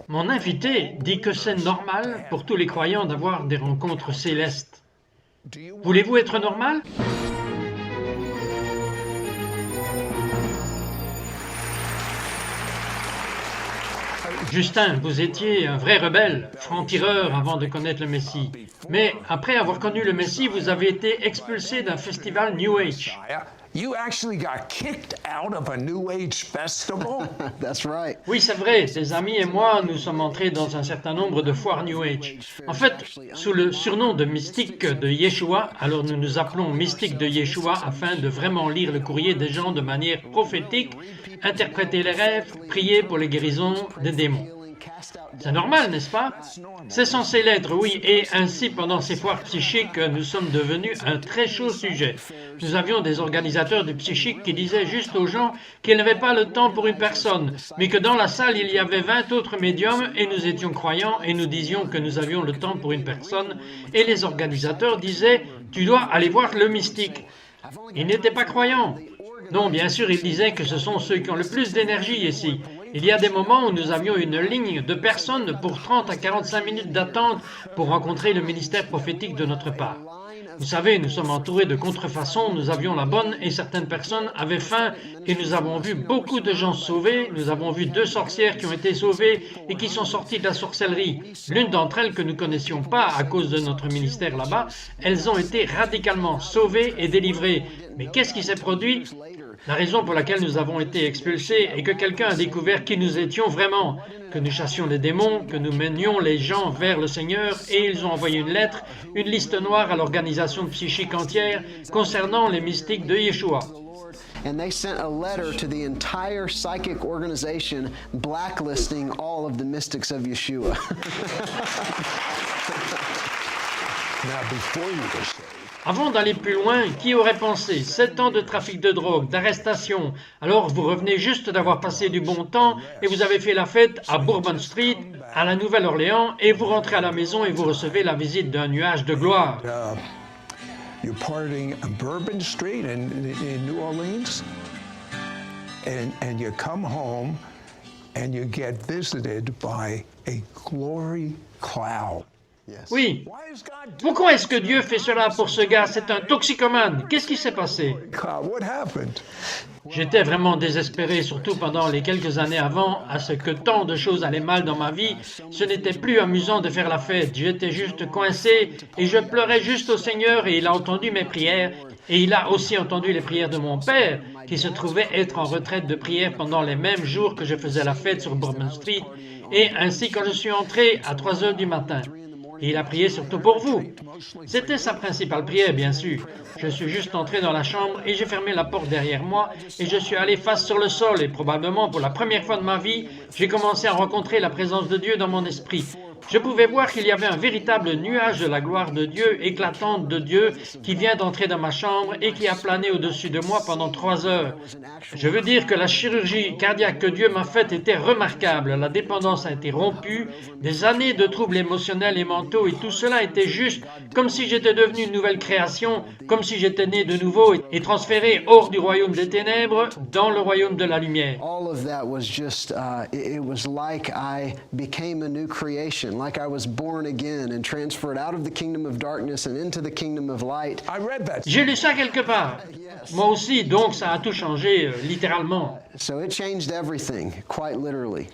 Mon invité dit que c'est normal pour tous les croyants d'avoir des rencontres célestes. Voulez-vous être normal? Justin, vous étiez un vrai rebelle, franc-tireur avant de connaître le Messie. Mais après avoir connu le Messie, vous avez été expulsé d'un festival New Age. You actually got kicked out of a New Age festival? That's right. Oui, c'est vrai. Des amis et moi, nous sommes entrés dans un certain nombre de foires New Age. En fait, sous le surnom de mystique de Yeshua, alors nous nous appelons mystique de Yeshua afin de vraiment lire le courrier des gens de manière prophétique, interpréter les rêves, prier pour les guérisons des démons. C'est normal, n'est-ce pas? C'est censé l'être, oui, et ainsi pendant ces foires psychiques, nous sommes devenus un très chaud sujet. Nous avions des organisateurs de psychiques qui disaient juste aux gens qu'ils n'avaient pas le temps pour une personne, mais que dans la salle il y avait 20 autres médiums et nous étions croyants et nous disions que nous avions le temps pour une personne et les organisateurs disaient « tu dois aller voir le mystique ». Ils n'étaient pas croyants. Non, bien sûr, ils disaient que ce sont ceux qui ont le plus d'énergie ici. Il y a des moments où nous avions une ligne de personnes pour 30 à 45 minutes d'attente pour rencontrer le ministère prophétique de notre part. Vous savez, nous sommes entourés de contrefaçons, nous avions la bonne et certaines personnes avaient faim et nous avons vu beaucoup de gens sauvés. Nous avons vu 2 sorcières qui ont été sauvées et qui sont sorties de la sorcellerie. L'une d'entre elles que nous ne connaissions pas à cause de notre ministère là-bas, elles ont été radicalement sauvées et délivrées. Mais qu'est-ce qui s'est produit? La raison pour laquelle nous avons été expulsés est que quelqu'un a découvert qui nous étions vraiment, que nous chassions les démons, que nous menions les gens vers le Seigneur et ils ont envoyé une lettre, une liste noire à l'organisation psychique entière concernant les mystiques de Yeshua. And they sent a letter to the entire psychic organization blacklisting all of the mystics of Yeshua. Now, before you were saved, Avant d'aller plus loin, qui aurait pensé 7 ans de trafic de drogue, d'arrestation, alors vous revenez juste d'avoir passé du bon temps et vous avez fait la fête à Bourbon Street, à la Nouvelle-Orléans, et vous rentrez à la maison et vous recevez la visite d'un nuage de gloire. you're partying on Bourbon Street in New Orleans, and you come home and you get visited by a glory cloud. Oui. Pourquoi est-ce que Dieu fait cela pour ce gars? C'est un toxicomane. Qu'est-ce qui s'est passé? What happened? J'étais vraiment désespéré, surtout pendant les quelques années avant, à ce que tant de choses allaient mal dans ma vie. Ce n'était plus amusant de faire la fête. J'étais juste coincé et je pleurais juste au Seigneur et il a entendu mes prières. Et il a aussi entendu les prières de mon père, qui se trouvait être en retraite de prière pendant les mêmes jours que je faisais la fête sur Bourbon Street. Et ainsi quand je suis entré à 3 heures du matin. Et il a prié surtout pour vous. C'était sa principale prière, bien sûr. Je suis juste entré dans la chambre et j'ai fermé la porte derrière moi et je suis allé face sur le sol et probablement pour la première fois de ma vie, j'ai commencé à rencontrer la présence de Dieu dans mon esprit. Je pouvais voir qu'il y avait un véritable nuage de la gloire de Dieu, éclatante de Dieu, qui vient d'entrer dans ma chambre et qui a plané au-dessus de moi pendant 3 heures. Je veux dire que la chirurgie cardiaque que Dieu m'a faite était remarquable. La dépendance a été rompue, des années de troubles émotionnels et mentaux et tout cela était juste comme si j'étais devenu une nouvelle création, comme si j'étais né de nouveau et transféré hors du royaume des ténèbres dans le royaume de la lumière. All of that was just, it was like I became a new creation, like I was born again and transferred out of the kingdom of darkness and into the kingdom of light. I read that. J'ai lu ça quelque part. Moi aussi, donc ça a tout changé, littéralement. So it changed everything, quite literally.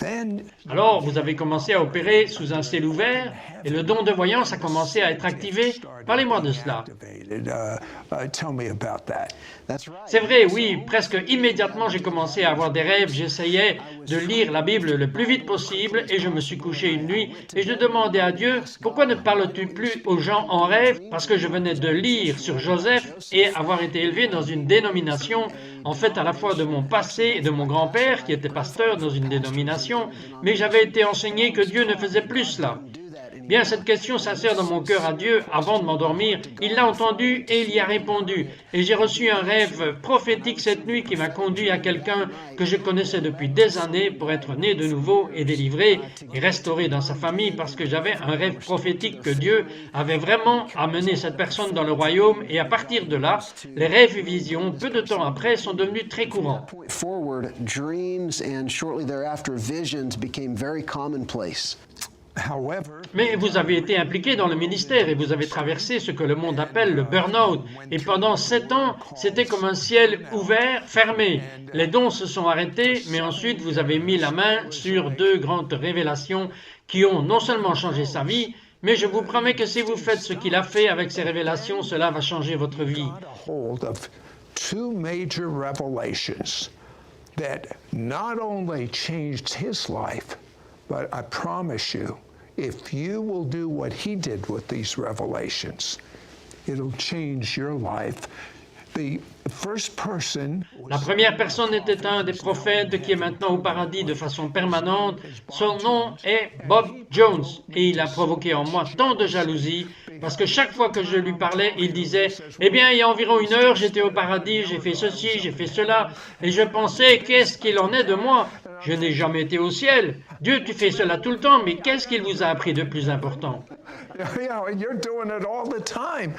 Then Alors, vous avez commencé à opérer sous un ciel ouvert et le don de voyance a commencé à être activé. Parlez-moi de cela. activated. Tell me about that. That's right. C'est vrai, oui, presque immédiatement j'ai commencé à avoir des rêves. J'essayais de lire la Bible le plus vite possible et je me suis couché une nuit et je demandais à Dieu, pourquoi ne parles-tu plus aux gens en rêve? Parce que je venais de lire sur Joseph et avoir été élevé dans une dénomination, en fait à la fois de mon passé et de mon grand-père qui était pasteur dans une dénomination, mais j'avais été enseigné que Dieu ne faisait plus cela. Bien, cette question sincère dans mon cœur à Dieu, avant de m'endormir, il l'a entendue et il y a répondu. Et j'ai reçu un rêve prophétique cette nuit qui m'a conduit à quelqu'un que je connaissais depuis des années pour être né de nouveau et délivré et restauré dans sa famille parce que j'avais un rêve prophétique que Dieu avait vraiment amené cette personne dans le royaume et à partir de là, les rêves et visions, peu de temps après, sont devenus très courants. Forward, dreams and shortly thereafter visions became very commonplace. However, Mais vous avez été impliqué dans le ministère et vous avez traversé ce que le monde appelle le burn-out. Et pendant 7 ans, c'était comme un ciel ouvert, fermé. Les dons se sont arrêtés, mais ensuite vous avez mis la main sur 2 grandes révélations qui ont non seulement changé sa vie, mais je vous promets que si vous faites ce qu'il a fait avec ces révélations, cela va changer votre vie. got a hold of 2 major revelations that not only changed his life, but I promise you, if you will do what he did with these revelations, it'll change your life. The first person La première personne était un des prophètes qui est maintenant au paradis de façon permanente. Son nom est Bob Jones et il a provoqué en moi tant de jalousie parce que chaque fois que je lui parlais, il disait « Eh bien, il y a environ 1 heure, j'étais au paradis, j'ai fait ceci, j'ai fait cela. » Et je pensais « Qu'est-ce qu'il en est de moi? Je n'ai jamais été au ciel. Dieu, tu fais cela tout le temps, mais qu'est-ce qu'il vous a appris de plus important? » Yeah, and you're doing it all the time.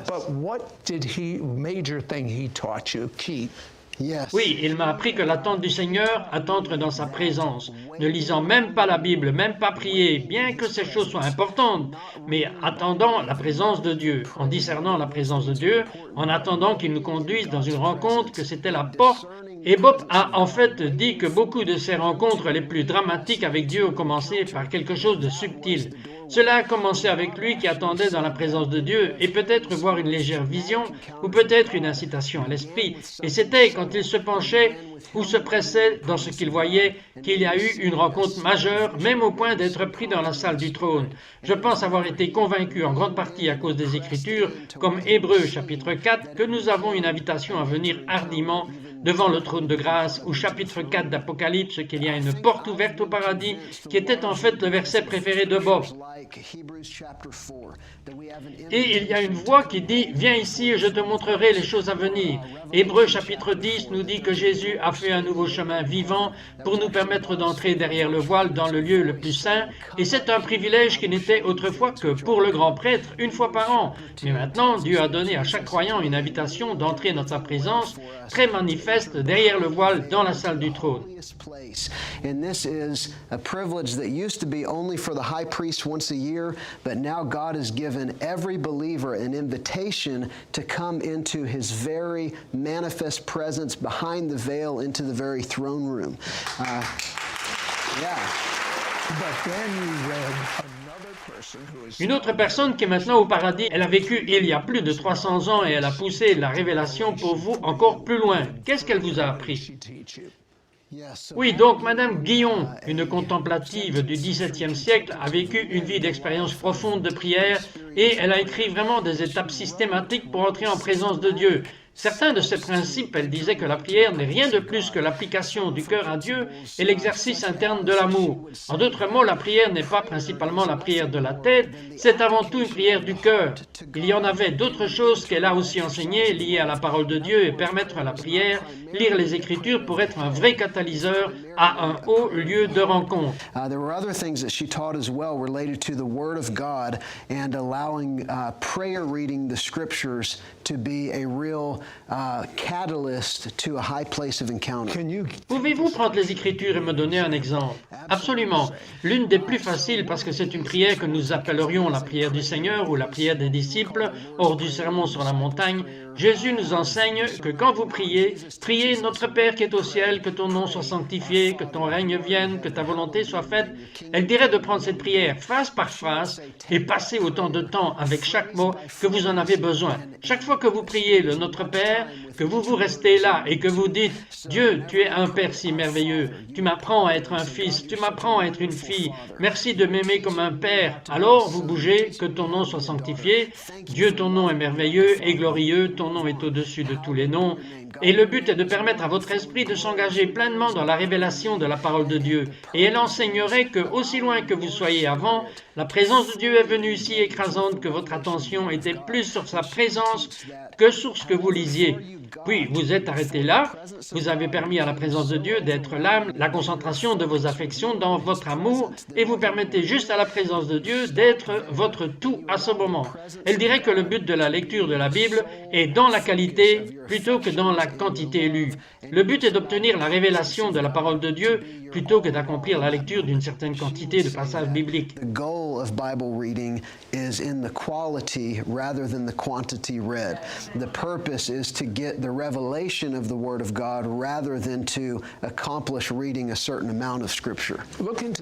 But what did major thing he taught you? Keep. Yes. Oui, il m'a appris que l'attente du Seigneur, attendre dans sa présence, ne lisant même pas la Bible, même pas prier, bien que ces choses soient importantes, mais attendant la présence de Dieu, en discernant la présence de Dieu, en attendant qu'il nous conduise dans une rencontre, que c'était la porte. Et Bob a en fait dit que beaucoup de ces rencontres les plus dramatiques avec Dieu ont commencé par quelque chose de subtil. Cela a commencé avec lui qui attendait dans la présence de Dieu et peut-être voir une légère vision ou peut-être une incitation à l'esprit. Et c'était quand il se penchait ou se pressait dans ce qu'il voyait qu'il y a eu une rencontre majeure, même au point d'être pris dans la salle du trône. Je pense avoir été convaincu en grande partie à cause des Écritures, comme Hébreux chapitre 4, que nous avons une invitation à venir hardiment devant le trône de grâce, ou chapitre 4 d'Apocalypse, qu'il y a une porte ouverte au paradis, qui était en fait le verset préféré de Bob. Et il y a une voix qui dit « Viens ici et je te montrerai les choses à venir ». Hébreux chapitre 10 nous dit que Jésus a fait un nouveau chemin vivant pour nous permettre d'entrer derrière le voile dans le lieu le plus saint, et c'est un privilège qui n'était autrefois que pour le grand prêtre une fois par an. Mais maintenant, Dieu a donné à chaque croyant une invitation d'entrer dans sa présence, très manifeste derrière le voile dans la salle du trône. And this is a privilege that used to be only for the high priest once a year, but now God has given every believer an invitation to come into his very manifest presence behind the veil into the very throne room. Yeah. But then you read another person who is Une autre personne qui est maintenant au paradis, elle a vécu il y a plus de 300 ans et elle a poussé la révélation pour vous encore plus loin. Qu'est-ce qu'elle vous a appris? teach you. Oui, donc Madame Guillon, une contemplative du XVIIe siècle, a vécu une vie d'expérience profonde de prière et elle a écrit vraiment des étapes systématiques pour entrer en présence de Dieu. Certains de ces principes, elle disait que la prière n'est rien de plus que l'application du cœur à Dieu et l'exercice interne de l'amour. En d'autres mots, la prière n'est pas principalement la prière de la tête, c'est avant tout une prière du cœur. Il y en avait d'autres choses qu'elle a aussi enseignées liées à la parole de Dieu et permettre à la prière, lire les Écritures pour être un vrai catalyseur à un haut lieu de rencontre. There were other things that she taught as well related to the Word of God and allowing prayer reading the Scriptures to be a real catalyst to a high place of encounter. Can you Pouvez-vous prendre les Écritures et me donner un exemple? Absolument. L'une des plus faciles parce que c'est une prière que nous appellerions la prière du Seigneur ou la prière des disciples hors du sermon sur la montagne. Jésus nous enseigne que quand vous priez, priez notre Père qui est au ciel, que ton nom soit sanctifié, que ton règne vienne, que ta volonté soit faite. Elle dirait de prendre cette prière phrase par phrase et passer autant de temps avec chaque mot que vous en avez besoin. Chaque fois que vous priez le Notre Père, que vous restez là et que vous dites « Dieu, tu es un Père si merveilleux, tu m'apprends à être un fils, tu m'apprends à être une fille, merci de m'aimer comme un Père. » Alors vous bougez, que ton nom soit sanctifié. Dieu, ton nom est merveilleux et glorieux, ton ton nom est au-dessus de tous les noms. Et le but est de permettre à votre esprit de s'engager pleinement dans la révélation de la parole de Dieu. Et elle enseignerait que, aussi loin que vous soyez avant, la présence de Dieu est venue si écrasante que votre attention était plus sur sa présence que sur ce que vous lisiez. Puis vous êtes arrêté là, vous avez permis à la présence de Dieu d'être l'âme, la concentration de vos affections dans votre amour, et vous permettez juste à la présence de Dieu d'être votre tout à ce moment. Elle dirait que le but de la lecture de la Bible est dans la qualité plutôt que dans la quantité lue. Le but est d'obtenir la révélation de la parole de Dieu plutôt que d'accomplir la lecture d'une certaine quantité de passages bibliques. The goal of Bible reading is in the quality rather than the quantity read. The purpose is to get the revelation of the Word of God rather than to accomplish reading a certain amount of Scripture.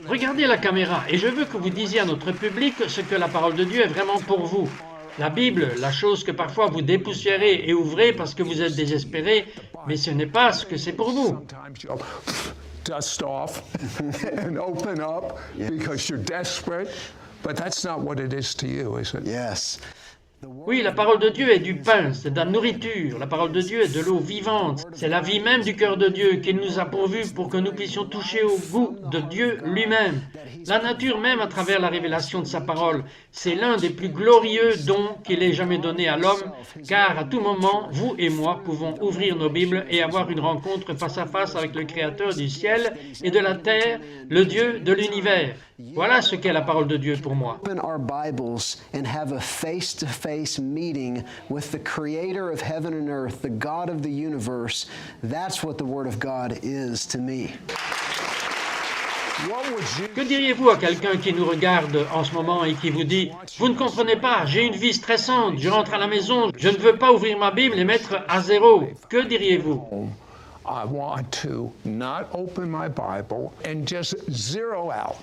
Regardez la caméra et je veux que vous disiez à notre public ce que la parole de Dieu est vraiment pour vous. La Bible, la chose que parfois vous dépoussiérez et ouvrez parce que vous êtes désespéré, mais ce n'est pas ce que c'est pour vous. Sometimes you'll dust off and open up because you're desperate, but that's not what it is to you, is it? Yes. Oui, la parole de Dieu est du pain, c'est de la nourriture. La parole de Dieu est de l'eau vivante. C'est la vie même du cœur de Dieu qu'il nous a pourvu pour que nous puissions toucher au goût de Dieu lui-même. La nature même à travers la révélation de sa parole, c'est l'un des plus glorieux dons qu'il ait jamais donné à l'homme, car à tout moment, vous et moi pouvons ouvrir nos Bibles et avoir une rencontre face à face avec le Créateur du ciel et de la terre, le Dieu de l'univers. Voilà ce qu'est la parole de Dieu pour moi. Open our Bibles and have a face-to-face meeting with the Creator of heaven and earth, the God of the universe. That's what the Word of God is to me. What would you Que diriez-vous à quelqu'un qui nous regarde en ce moment et qui vous dit « Vous ne comprenez pas, j'ai une vie stressante, je rentre à la maison, je ne veux pas ouvrir ma Bible et mettre à zéro. » Que diriez-vous? I want to not open my Bible and just zero out.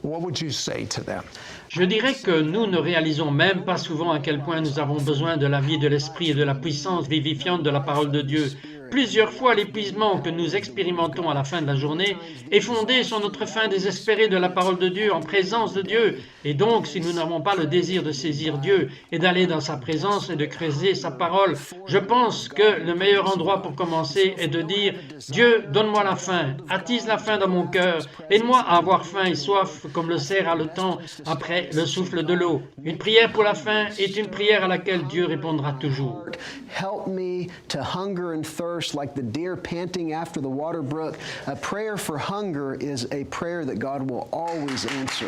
What would you say to them? Je dirais que nous ne réalisons même pas souvent à quel point nous avons besoin de la vie de l'esprit et de la puissance vivifiante de la parole de Dieu. Plusieurs fois, l'épuisement que nous expérimentons à la fin de la journée est fondé sur notre faim désespérée de la parole de Dieu en présence de Dieu. Et donc, si nous n'avons pas le désir de saisir Dieu et d'aller dans sa présence et de creuser sa parole, je pense que le meilleur endroit pour commencer est de dire « Dieu, donne-moi la faim, attise la faim dans mon cœur, aide-moi à avoir faim et soif comme le cerf a le temps après le souffle de l'eau. » Une prière pour la faim est une prière à laquelle Dieu répondra toujours. Help me to hunger and thirst like the deer panting after the water brook. A prayer for hunger is a prayer that God will always answer.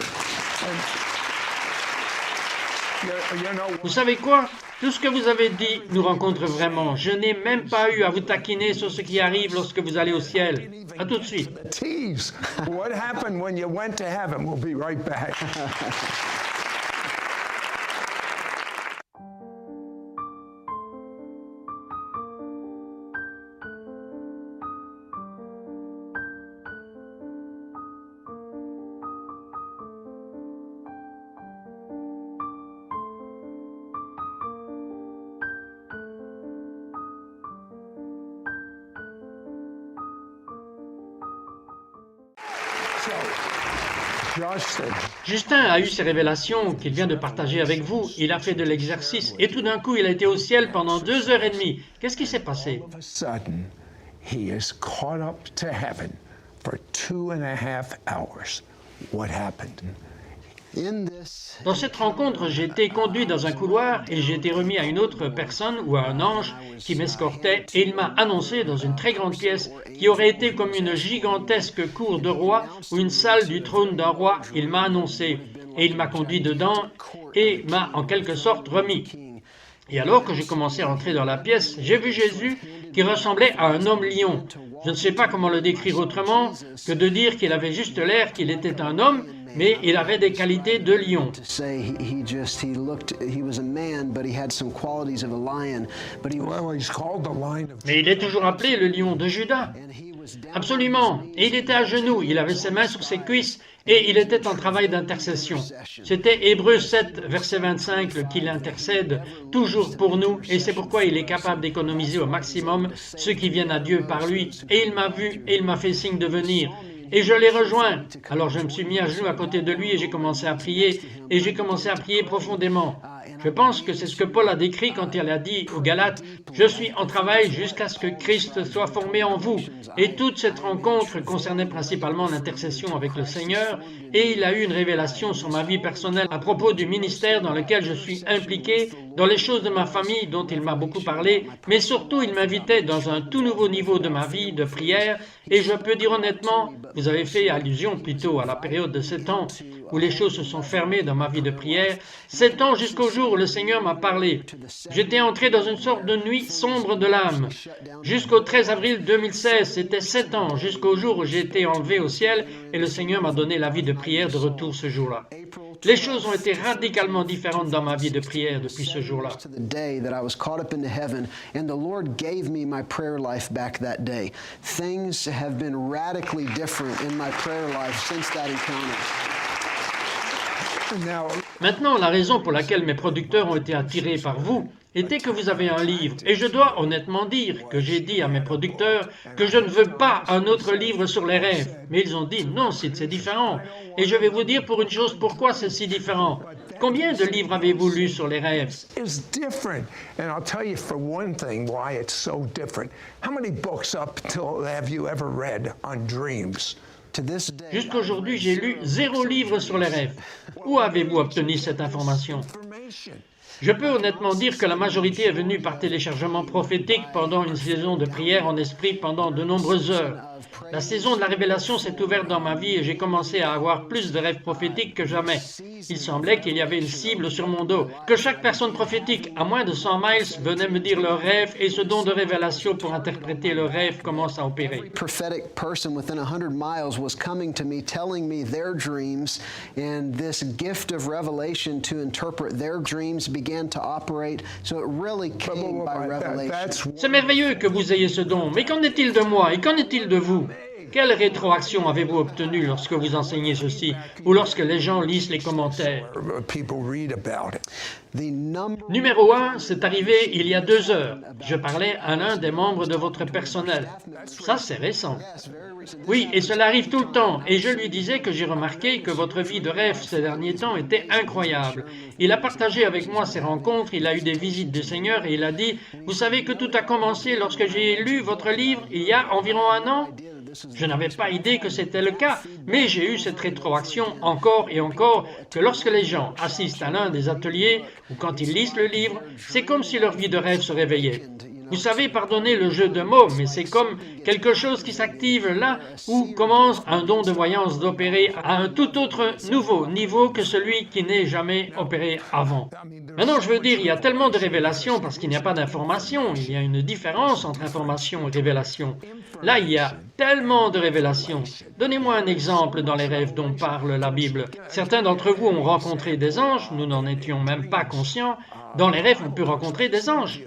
You know, Vous savez quoi? Tout ce que vous avez dit nous rencontre vraiment. Je n'ai même pas eu à vous taquiner sur ce qui arrive lorsque vous allez au ciel. À tout de suite. tease. What happened when you went to heaven? We'll be right back. Justin a eu ces révélations qu'il vient de partager avec vous. Il a fait de l'exercice et tout d'un coup, il a été au ciel pendant 2h30. Qu'est-ce qui s'est passé? All of a sudden, he is caught up to heaven for 2.5 hours. What happened? In this, Dans cette rencontre, j'ai été conduit dans un couloir et j'ai été remis à une autre personne ou à un ange qui m'escortait et il m'a annoncé dans une très grande pièce qui aurait été comme une gigantesque cour de roi ou une salle du trône d'un roi. Il m'a annoncé et il m'a conduit dedans et m'a en quelque sorte remis. Et alors que j'ai commencé à entrer dans la pièce, j'ai vu Jésus qui ressemblait à un homme lion. Je ne sais pas comment le décrire autrement que de dire qu'il avait juste l'air qu'il était un homme, mais il avait des qualités de lion. to say he was a man, but he had some qualities of a lion. But he was, Well, he's called the Lion of Mais il est toujours appelé le lion de Juda. and he was down. Absolument. Et il était à genoux, il avait ses mains sur ses cuisses et il était en travail d'intercession. C'était Hébreux 7, verset 25, qu'il intercède toujours pour nous et c'est pourquoi il est capable d'économiser au maximum ceux qui viennent à Dieu par lui. Et il m'a vu et il m'a fait signe de venir. Et je l'ai rejoint. Alors je me suis mis à genoux à côté de lui et j'ai commencé à prier. Et j'ai commencé à prier profondément. Je pense que c'est ce que Paul a décrit quand il a dit aux Galates « Je suis en travail jusqu'à ce que Christ soit formé en vous ». Et toute cette rencontre concernait principalement l'intercession avec le Seigneur, et il a eu une révélation sur ma vie personnelle à propos du ministère dans lequel je suis impliqué, dans les choses de ma famille dont il m'a beaucoup parlé, mais surtout il m'invitait dans un tout nouveau niveau de ma vie de prière, et je peux dire honnêtement, vous avez fait allusion plutôt à la période de 7 ans où les choses se sont fermées dans ma vie de prière, 7 ans jusqu'au jour où le Seigneur m'a parlé. J'étais entré dans une sorte de nuit sombre de l'âme. Jusqu'au 13 avril 2016, c'était 7 ans, jusqu'au jour où j'ai été enlevé au ciel et le Seigneur m'a donné la vie de prière de retour ce jour-là. Les choses ont été radicalement différentes dans ma vie de prière depuis ce jour-là. The day that I was caught up into heaven, and the Lord gave me my prayer life back that day. Things have been radically different in my prayer life since that encounter. Maintenant, la raison pour laquelle mes producteurs ont été attirés par vous était que vous avez un livre. Et je dois honnêtement dire que j'ai dit à mes producteurs que je ne veux pas un autre livre sur les rêves. Mais ils ont dit, non, c'est différent. Et je vais vous dire pour une chose pourquoi c'est si différent. Combien de livres avez-vous lus sur les rêves? It's different. And I'll tell you for one thing why it's so different. How many books up till have you ever read on dreams? Jusqu'aujourd'hui, j'ai lu 0 livre sur les rêves. Où avez-vous obtenu cette information? Je peux honnêtement dire que la majorité est venue par téléchargement prophétique pendant une saison de prière en esprit pendant de nombreuses heures. La saison de la révélation s'est ouverte dans ma vie et j'ai commencé à avoir plus de rêves prophétiques que jamais. Il semblait qu'il y avait une cible sur mon dos, que chaque personne prophétique à moins de 100 miles venait me dire leur rêve et ce don de révélation pour interpréter le rêve commence à opérer. Prophetic person within 100 miles was coming to me, telling me their dreams, and this gift of revelation to interpret their dreams began to operate. So it really came by revelation. C'est merveilleux que vous ayez ce don, mais qu'en est-il de moi et qu'en est-il de vous? Quelle rétroaction avez-vous obtenue lorsque vous enseignez ceci ou lorsque les gens lisent les commentaires? Numéro 1, c'est arrivé il y a 2 heures. Je parlais à l'un des membres de votre personnel. Ça, c'est récent. Oui, et cela arrive tout le temps. Et je lui disais que j'ai remarqué que votre vie de rêve ces derniers temps était incroyable. Il a partagé avec moi ses rencontres, il a eu des visites du Seigneur et il a dit « Vous savez que tout a commencé lorsque j'ai lu votre livre il y a environ 1 an ?» Je n'avais pas idée que c'était le cas, mais j'ai eu cette rétroaction encore et encore que lorsque les gens assistent à l'un des ateliers ou quand ils lisent le livre, c'est comme si leur vie de rêve se réveillait. Vous savez, pardonnez le jeu de mots, mais c'est comme quelque chose qui s'active là où commence un don de voyance d'opérer à un tout autre nouveau niveau que celui qui n'est jamais opéré avant. Maintenant, je veux dire, il y a tellement de révélations parce qu'il n'y a pas d'information. Il y a une différence entre information et révélation. Là, il y a tellement de révélations. Donnez-moi un exemple dans les rêves dont parle la Bible. Certains d'entre vous ont rencontré des anges, nous n'en étions même pas conscients. Dans les rêves, on peut rencontrer des anges.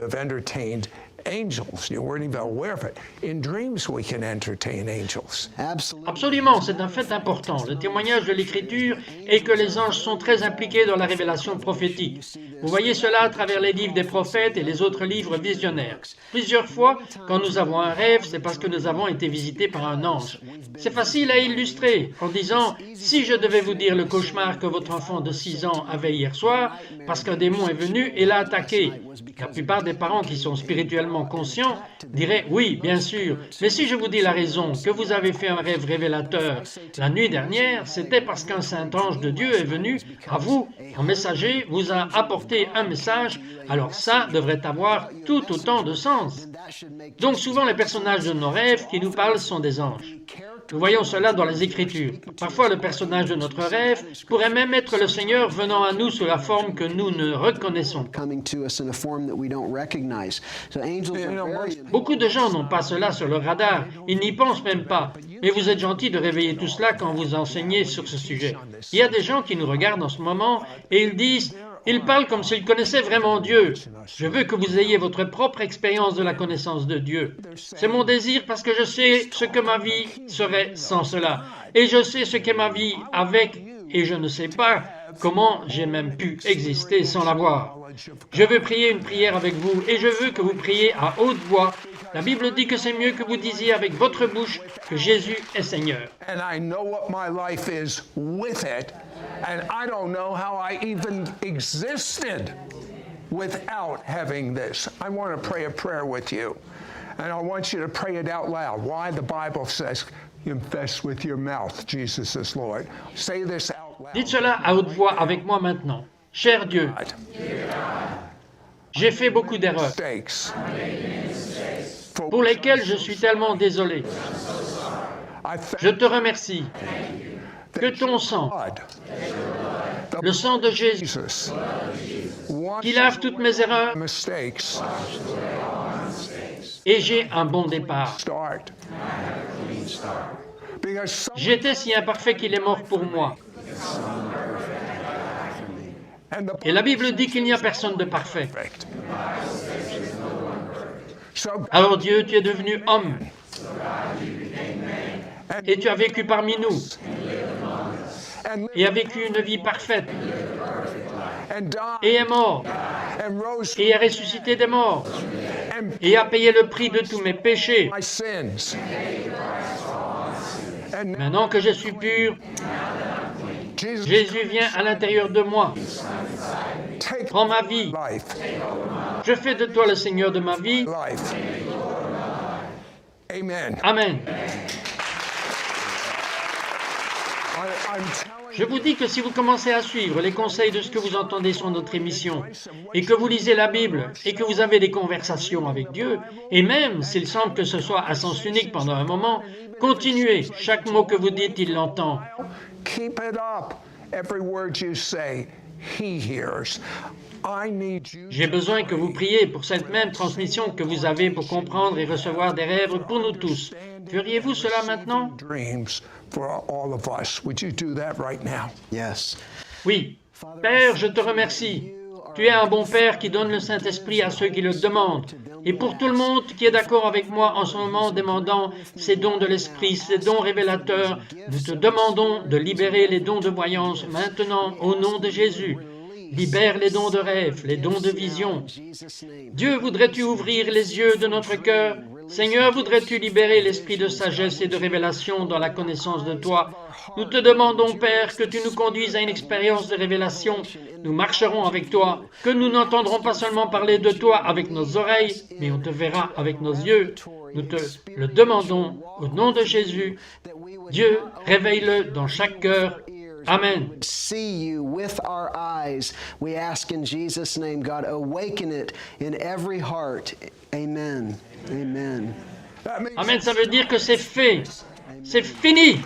Angels, you weren't even aware of it. In dreams, we can entertain angels. Absolument, c'est un fait important. Le témoignage de l'Écriture est que les anges sont très impliqués dans la révélation prophétique. Vous voyez cela à travers les livres des prophètes et les autres livres visionnaires. Plusieurs fois, quand nous avons un rêve, c'est parce que nous avons été visités par un ange. C'est facile à illustrer en disant, si je devais vous dire le cauchemar que votre enfant de 6 ans avait hier soir, parce qu'un démon est venu et l'a attaqué. La plupart des parents qui sont spirituellement conscients diraient oui, bien sûr, mais si je vous dis la raison, que vous avez fait un rêve révélateur la nuit dernière, c'était parce qu'un saint ange de Dieu est venu à vous, en messager, vous a apporté un message, alors ça devrait avoir tout autant de sens. Donc souvent les personnages de nos rêves qui nous parlent sont des anges. Nous voyons cela dans les Écritures. Parfois, le personnage de notre rêve pourrait même être le Seigneur venant à nous sous la forme que nous ne reconnaissons pas. Beaucoup de gens n'ont pas cela sur leur radar. Ils n'y pensent même pas. Mais vous êtes gentil de réveiller tout cela quand vous enseignez sur ce sujet. Il y a des gens qui nous regardent en ce moment et ils disent... Ils parlent comme s'ils connaissaient vraiment Dieu. Je veux que vous ayez votre propre expérience de la connaissance de Dieu. C'est mon désir parce que je sais ce que ma vie serait sans cela. Et je sais ce qu'est ma vie avec, et je ne sais pas comment j'ai même pu exister sans l'avoir. Je veux prier une prière avec vous, et je veux que vous priez à haute voix La Bible dit que c'est mieux que vous disiez avec votre bouche que Jésus est Seigneur. And I know what my life is with it, and I don't know how I even existed without having this. I want to pray a prayer with you, and I want you to pray it out loud. Why? The Bible says, confess with your mouth, Jesus is Lord. Say this out loud. Dites cela à haute voix avec moi maintenant. Cher Dieu, j'ai fait beaucoup d'erreurs Mistakes. pour lesquelles je suis tellement désolé. I thank Je te remercie que ton sang, God, le sang de Jésus, Jesus, qui lave toutes mes erreurs, mistakes, et j'ai un bon départ. start. Because some, J'étais si imparfait qu'il est mort pour moi. and the Et la Bible dit qu'il n'y a personne de parfait. perfect. So, Alors Dieu, tu es devenu homme. Et tu as vécu parmi nous. and Et a vécu une vie parfaite. and died Et est mort. and rose Et a ressuscité des morts. and Et a payé le prix de tous mes péchés. my sins. And now Maintenant que je suis pur, Jesus, Jésus vient à l'intérieur de moi. take Prends ma vie. life, Je fais de toi le Seigneur de ma vie. life. Amen. Amen. I'm telling Je vous dis que si vous commencez à suivre les conseils de ce que vous entendez sur notre émission, et que vous lisez la Bible, et que vous avez des conversations avec Dieu, et même s'il semble que ce soit à sens unique pendant un moment, continuez. Chaque mot que vous dites, il l'entend. keep it up. Every word you say, he hears. I need you J'ai besoin que vous priez pour cette même transmission que vous avez pour comprendre et recevoir des rêves pour nous tous. Feriez-vous cela maintenant? dreams for all of us. Would you do that right now? Yes. Oui. Père, je te remercie. Tu es un bon Père qui donne le Saint-Esprit à ceux qui le demandent. Et pour tout le monde qui est d'accord avec moi en ce moment demandant ces dons de l'Esprit, ces dons révélateurs, nous te demandons de libérer les dons de voyance maintenant au nom de Jésus. Libère les dons de rêve, les dons de vision. Dieu, voudrais-tu ouvrir les yeux de notre cœur? Seigneur, voudrais-tu libérer l'esprit de sagesse et de révélation dans la connaissance de toi? Nous te demandons, Père, que tu nous conduises à une expérience de révélation. Nous marcherons avec toi, que nous n'entendrons pas seulement parler de toi avec nos oreilles, mais on te verra avec nos yeux. Nous te le demandons au nom de Jésus. Dieu, réveille-le dans chaque cœur. Amen. See you with our eyes. We ask in Jesus' name, God, awaken it in every heart. Amen. Amen. That means Amen, ça veut dire que c'est fait. C'est fini.